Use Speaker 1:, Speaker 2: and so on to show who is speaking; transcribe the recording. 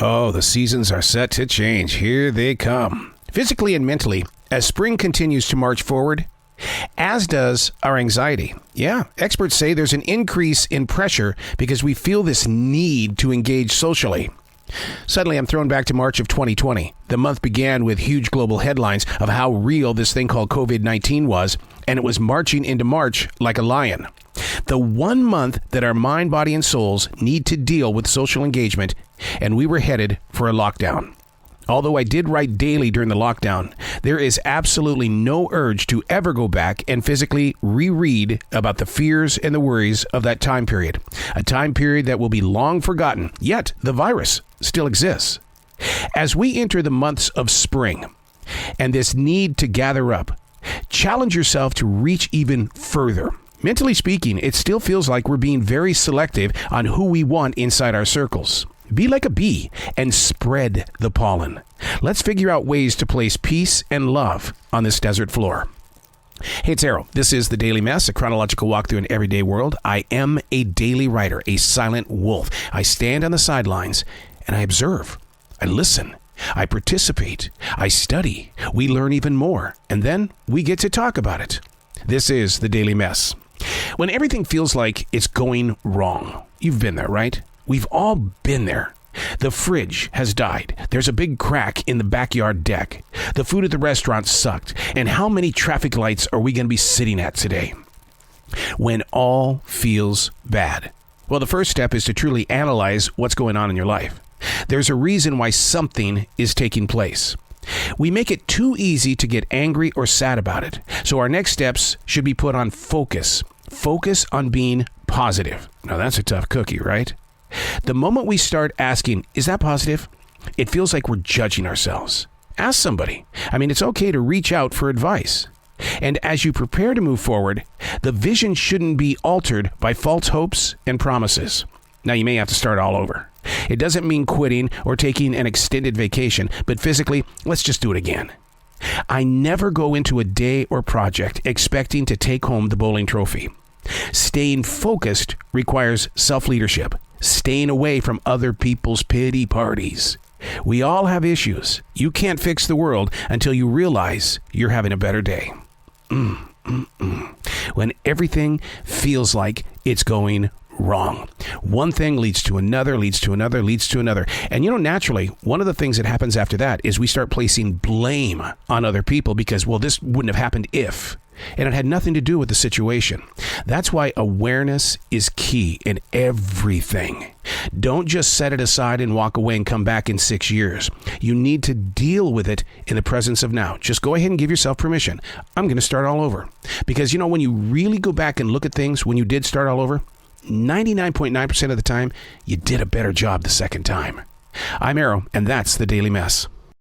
Speaker 1: Oh, the seasons are set to change. Here they come. Physically and mentally, as spring continues to march forward, as does our anxiety. Yeah, experts say there's an increase in pressure because we feel this need to engage socially. Suddenly, I'm thrown back to March of 2020. The month began with huge global headlines of how real this thing called COVID-19 was, and it was marching into March like a lion. The 1 month that our mind, body, and souls need to deal with social engagement, and we were headed for a lockdown. Although I did write daily during the lockdown, there is absolutely no urge to ever go back and physically reread about the fears and the worries of that time period. A time period that will be long forgotten, yet the virus still exists. As we enter the months of spring and this need to gather up, challenge yourself to reach even further. Mentally speaking, it still feels like we're being very selective on who we want inside our circles. Be like a bee and spread the pollen. Let's figure out ways to place peace and love on this desert floor. Hey, it's Arrow. This is The Daily Mess, a chronological walk through an everyday world. I am a daily writer, a silent wolf. I stand on the sidelines and I observe. I listen. I participate. I study. We learn even more. And then we get to talk about it. This is The Daily Mess. When everything feels like it's going wrong, you've been there, right? We've all been there. The fridge has died. There's a big crack in the backyard deck. The food at the restaurant sucked. And how many traffic lights are we going to be sitting at today? When all feels bad. Well, the first step is to truly analyze what's going on in your life. There's a reason why something is taking place. We make it too easy to get angry or sad about it. So our next steps should be put on focus. Focus on being positive. Now that's a tough cookie, right? The moment we start asking, is that positive? It feels like we're judging ourselves. Ask somebody. It's okay to reach out for advice. And as you prepare to move forward, the vision shouldn't be altered by false hopes and promises. Now you may have to start all over. It doesn't mean quitting or taking an extended vacation, but physically, let's just do it again. I never go into a day or project expecting to take home the bowling trophy. Staying focused requires self-leadership. Staying away from other people's pity parties. We all have issues. You can't fix the world until you realize you're having a better day. When everything feels like it's going wrong. One thing leads to another, leads to another, leads to another. And naturally, one of the things that happens after that is we start placing blame on other people because, well, this wouldn't have happened if. And it had nothing to do with the situation. That's why awareness is key in everything. Don't just set it aside and walk away and come back in 6 years. You need to deal with it in the presence of now. Just go ahead and give yourself permission. I'm going to start all over. Because, when you really go back and look at things when you did start all over, 99.9% of the time, you did a better job the second time. I'm Arrow, and that's The Daily Mess.